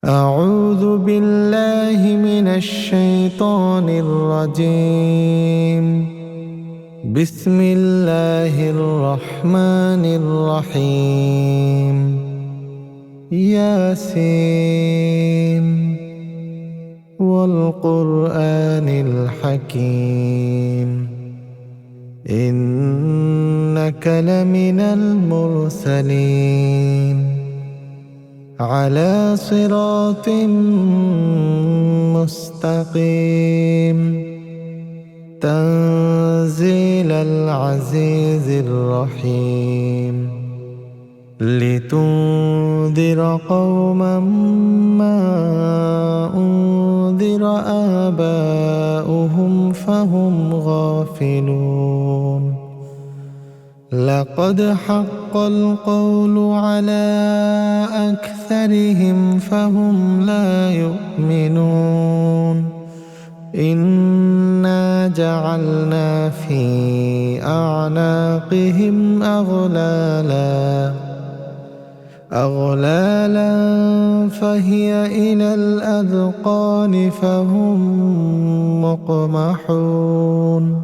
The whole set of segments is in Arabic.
أعوذ بالله من الشيطان الرجيم. بسم الله الرحمن الرحيم. ياسين والقرآن الحكيم إنك لمن المرسلين على صراط مستقيم تنزيل العزيز الرحيم لتنذر قوما ما أنذر آباؤهم فهم غافلون لقد حق القول على أكثرهم فهم لا يؤمنون إنا جعلنا في أعناقهم أغلالا فهي إلى الأذقان فهم مقمحون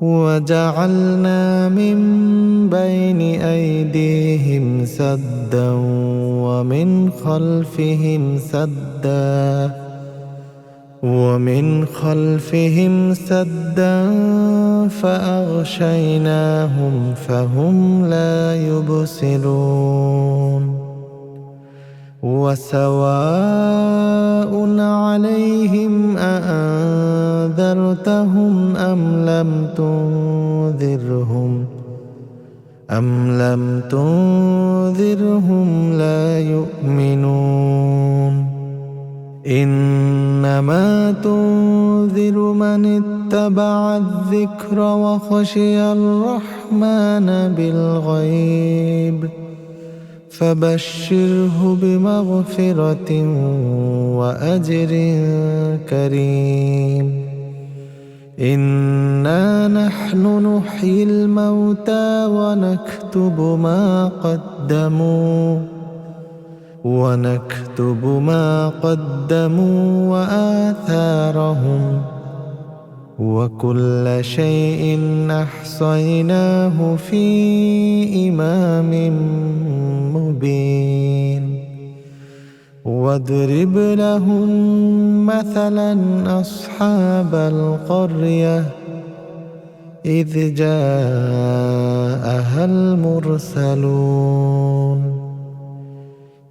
وجعلنا من بين أيديهم سدا ومن خلفهم سدا فأغشيناهم فهم لا يبصرون وسواء عليهم أأنذرتهم أم لم تنذرهم لا يؤمنون إنما تنذر من اتبع الذكر وخشي الرحمن بالغيب فبشره بمغفرة وأجر كريم إنا نحن نحيي الموتى ونكتب ما قدموا وآثارهم وكل شيء أحصيناه في إمام مبين واضرب لهم مثلا أصحاب القرية إذ جاءها المرسلون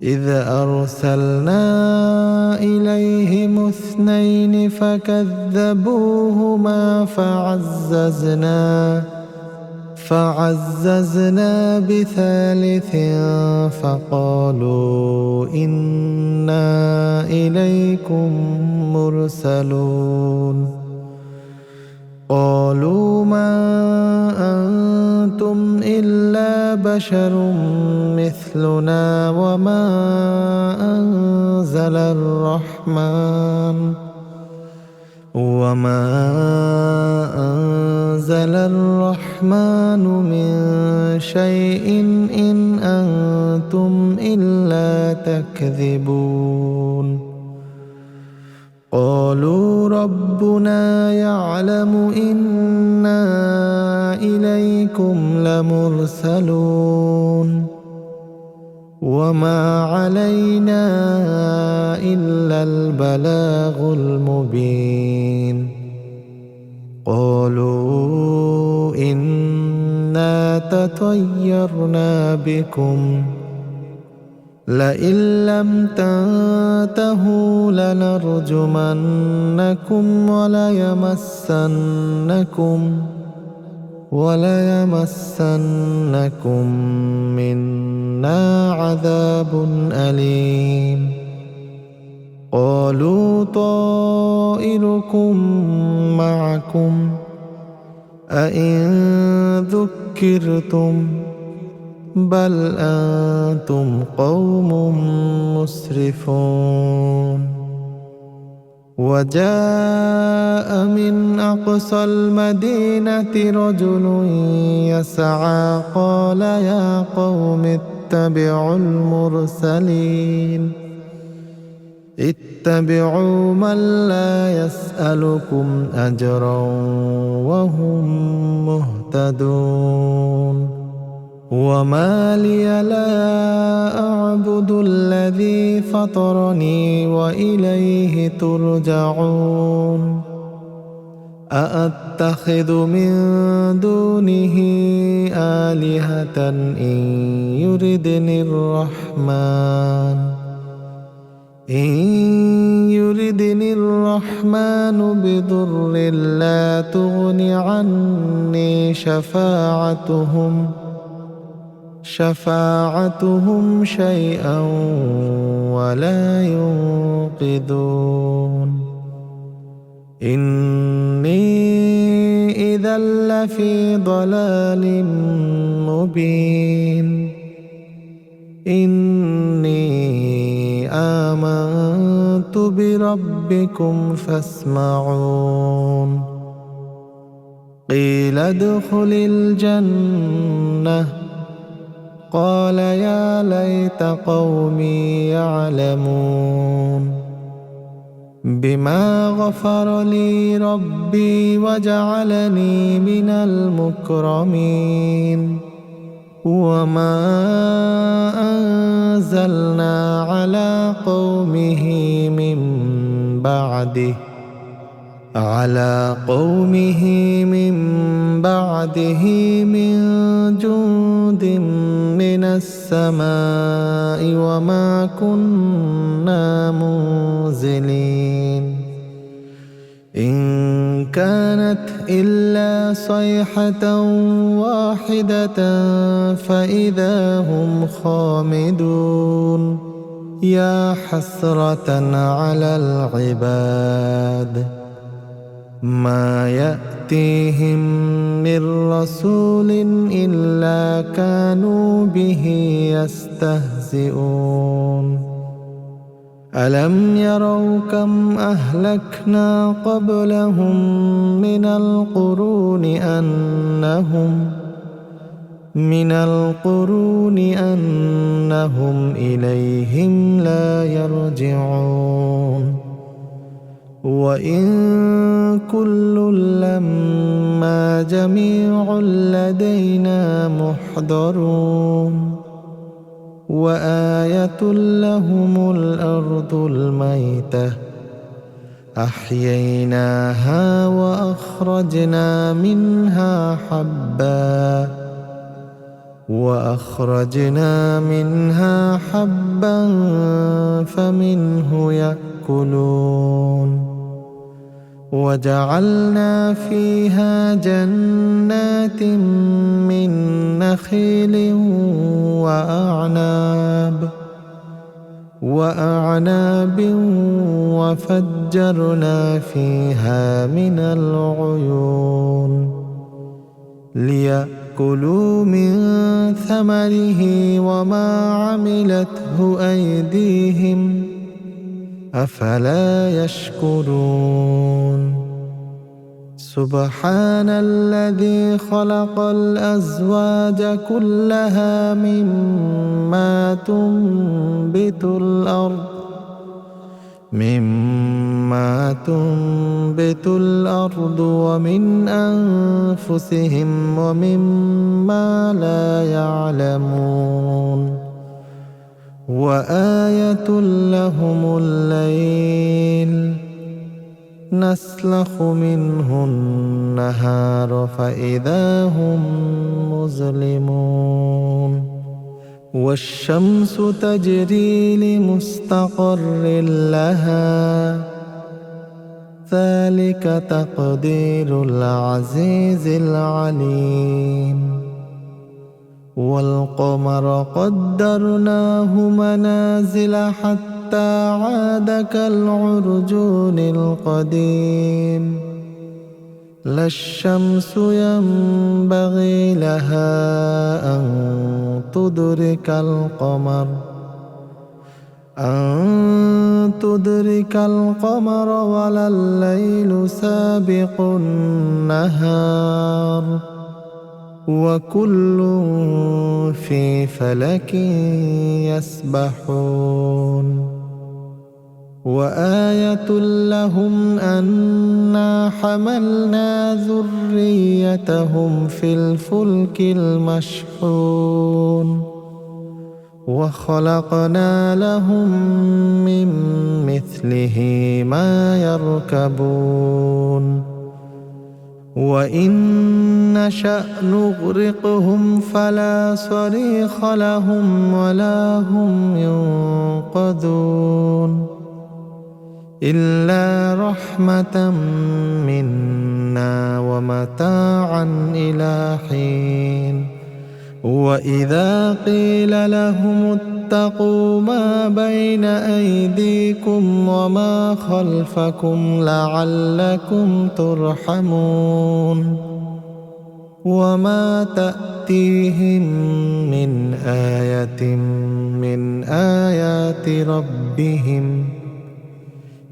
إذ أرسلنا إليهم 2 فكذبوهما فعززنا بثالث فقالوا إنا إليكم مرسلون قالوا ما أنتم إلا بشر مثلنا وما أنزل الرحمن من شيء إن أنتم إلا تكذبون قالوا ربنا يعلم إنا إليكم لمرسلون وما علينا إلا البلاغ المبين قالوا إنا تطيرنا بكم لئن لم تنتهوا لنرجمنكم وليمسنكم منا عذاب أليم قالوا طائركم معكم أئن ذكرتم بل أنتم قوم مسرفون وجاء من أقصى المدينة رجل يسعى قال يا قوم اتبعوا المرسلين اتبعوا من لا يسألكم أجرا وهم مهتدون وما لي لا أعبد الذي فطرني وإليه ترجعون أأتخذ من دونه آلهة إن يردني الرحمن بضر لا تغن عني شفاعتهم شيئا ولا ينقذون إني إذا لفي ضلال مبين إني آمنت بربكم فاسمعون قيل ادخل الجنة قال يا ليت قومي يعلمون بما غفر لي ربي وجعلني من المكرمين وما أنزلنا على قومه من بعده من جند من السماء وما كنا منزلين إن كانت إلا صيحة واحدة فإذا هم خامدون يا حسرة على العباد ما يأتيهم من رسول إلا كانوا به يستهزئون ألم يروا كم أهلكنا قبلهم من القرون أنهم إليهم لا يرجعون وإن كل لما جميع لدينا محضرون وآية لهم الأرض الميتة أحييناها وأخرجنا منها حبا فمنه يأكلون وجعلنا فيها جنات من نخيل وأعناب وفجرنا فيها من العيون ليأكلوا من ثمره وما عملته أيديهم أفلا يشكرون سبحان الذي خلق الأزواج كلها مما تنبت الأرض ومن أنفسهم ومما لا يعلمون وآية لهم الليل نسلخ منه النهار فإذا هم مظلمون والشمس تجري لمستقر لها ذلك تقدير العزيز العليم والقمر قدرناه منازل حتى عاد كالعرجون القديم لا الشمس ينبغي لها أن تدرك القمر ولا الليل سابق النهار وكل في فلك يسبحون وآية لهم أنا حملنا ذريتهم في الفلك المشحون وخلقنا لهم من مثله ما يركبون وإن نشأ نغرقهم فلا صريخ لهم ولا هم ينقذون إلا رحمة منا ومتاعا إلى حين وإذا قيل لهم اتقوا ما بين أيديكم وما خلفكم لعلكم ترحمون وما تأتيهم من آية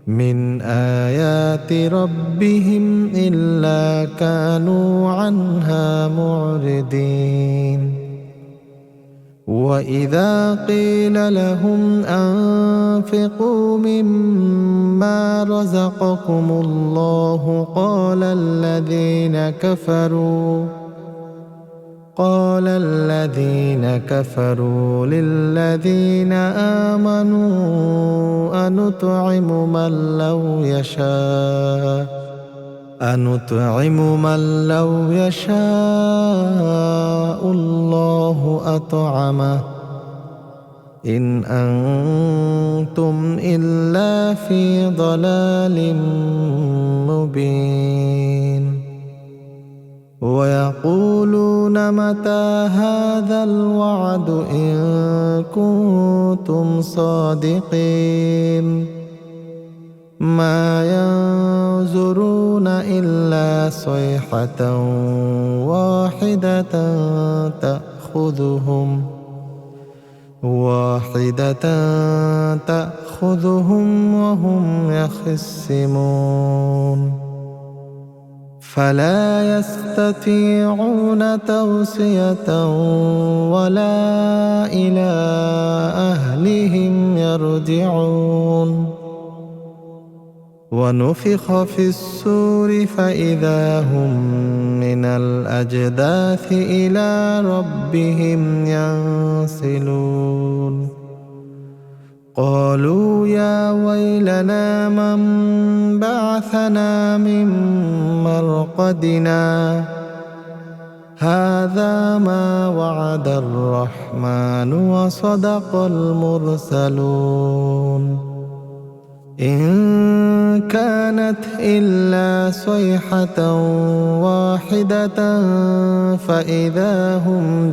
من آيات ربهم إلا كانوا عنها معرضين وإذا قيل لهم أنفقوا مما رزقكم الله قال الذين كفروا للذين آمنوا أنطعم من لو يشاء الله أطعمه إن أنتم إلا في ضلال مبين ويقولون متى هذا الوعد إن كنتم صادقين ما ينظرون إلا صيحة واحدة تأخذهم وهم يخصمون فلا يستطيعون توصية ولا إلى أهلهم يرجعون ونفخ في الصور فإذا هم من الأجداث إلى ربهم ينسلون قالوا يا ويلنا من بعثنا من مرقدنا هذا ما وعد الرحمن وصدق المرسلون إن كانت إلا صيحة واحدة فإذا هم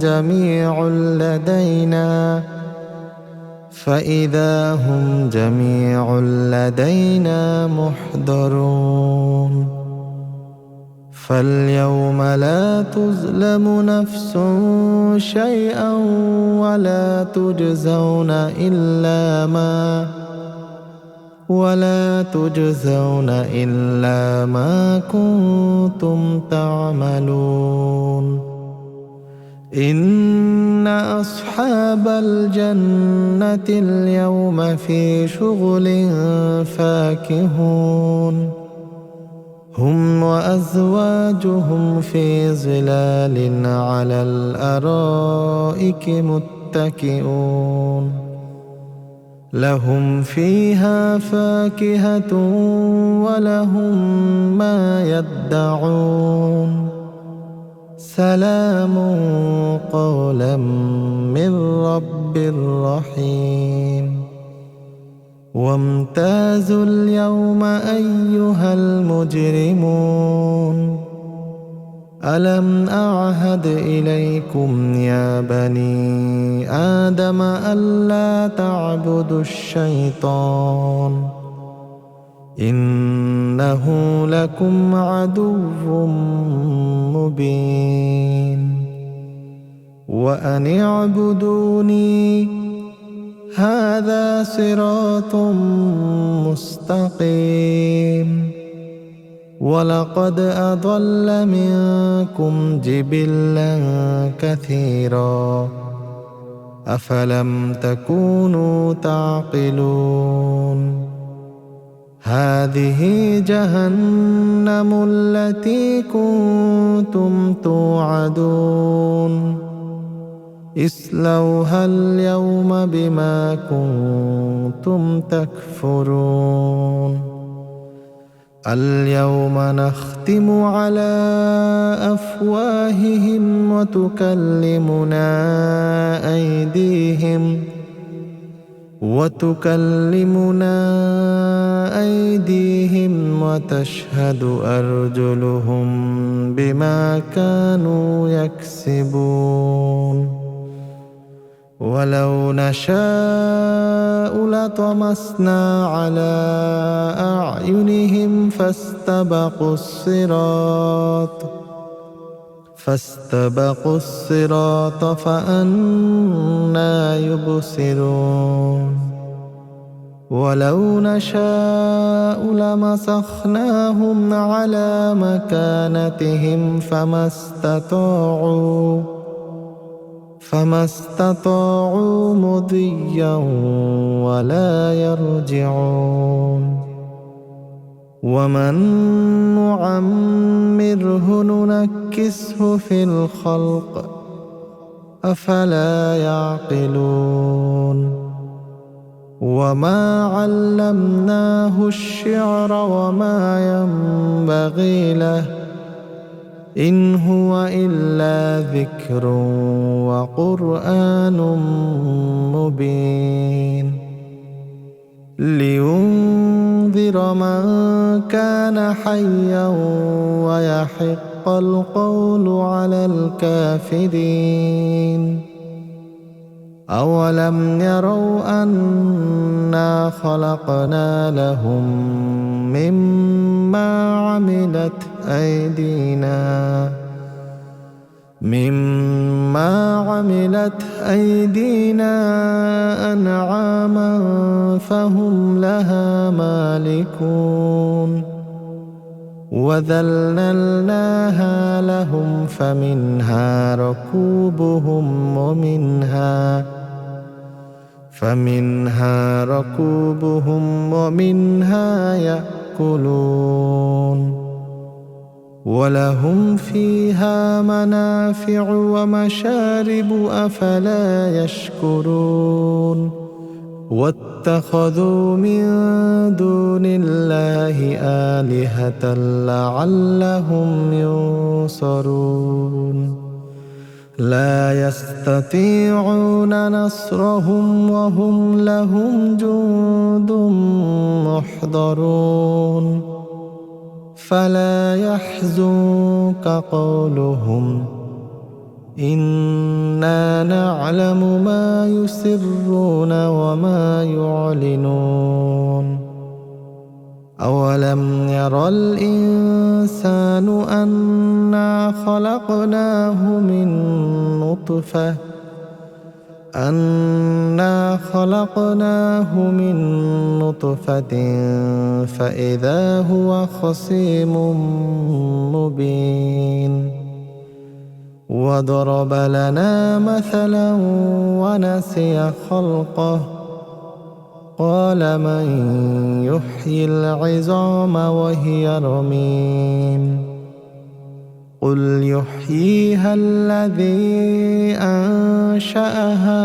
جميع لدينا محضرون فاليوم لا تظلم نفس شيئا ولا تجزون إلا ما كنتم تعملون إن أصحاب الجنة اليوم في شغل فاكهون هم وأزواجهم في ظلال على الأرائك متكئون لهم فيها فاكهة ولهم ما يدعون سلام قولا من رب رحيم وامتازوا اليوم أيها المجرمون ألم أعهد إليكم يا بني آدم ألا تعبدوا الشيطان إنه لكم عدو مبين وأن اعبدوني هذا صراط مستقيم ولقد أضل منكم جبلا كثيرا أفلم تكونوا تعقلون هذه جهنم التي كنتم توعدون اصلوها اليوم بما كنتم تكفرون اليوم نختم على أفواههم وتكلمنا أيديهم وتشهد أرجلهم بما كانوا يكسبون ولو نشاء لطمسنا على أعينهم فاستبقوا الصراط فأنى يبصرون ولو نشاء لمسخناهم على مكانتهم فما استطاعوا مضيا ولا يرجعون ومن نعمره ننكسه في الخلق أفلا يعقلون وما علمناه الشعر وما ينبغي له إن هو إلا ذكر وقرآن مبين لينذر من كان حيا ويحق القول على الكافرين أولم يروا أنا خلقنا لهم مما عملت أيدينا أنعاما فهم لها مالكون وذللناها لهم فمنها ركوبهم ومنها يأكلون ولهم فيها منافع ومشارب أفلا يشكرون واتخذوا من دون الله آلهة لعلهم ينصرون لا يستطيعون نصرهم وهم لهم جند محضرون فلا يحزنك قولهم إنا نعلم ما يسرون وما يعلنون أولم ير الإنسان أنا خلقناه من نطفة فإذا هو خصيم مبين وضرب لنا مثلا ونسي خلقه قال من يحيي العظام وهي رميم قل يحييها الذي أنشأها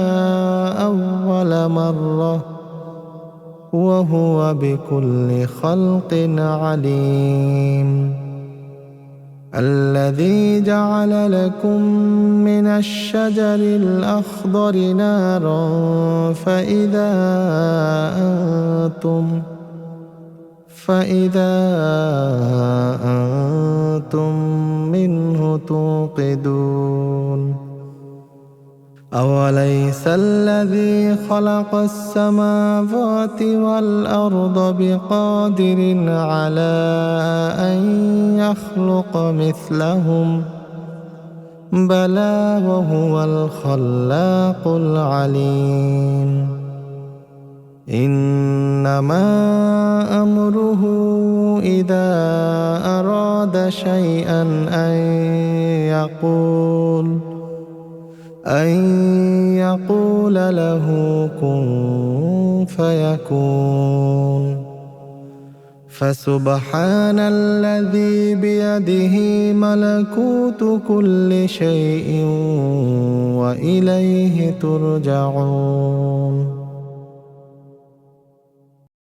أول مرة وهو بكل خلق عليم الذي جعل لكم من الشجر الأخضر نارا فإذا أنتم منه توقدون أوليس الذي خلق السماوات والأرض بقادر على أن يخلق مثلهم بلى وهو الخلاق العليم إنما أمره إذا أراد شيئا أن يقول له كن فيكون فسبحان الذي بيده ملكوت كل شيء وإليه ترجعون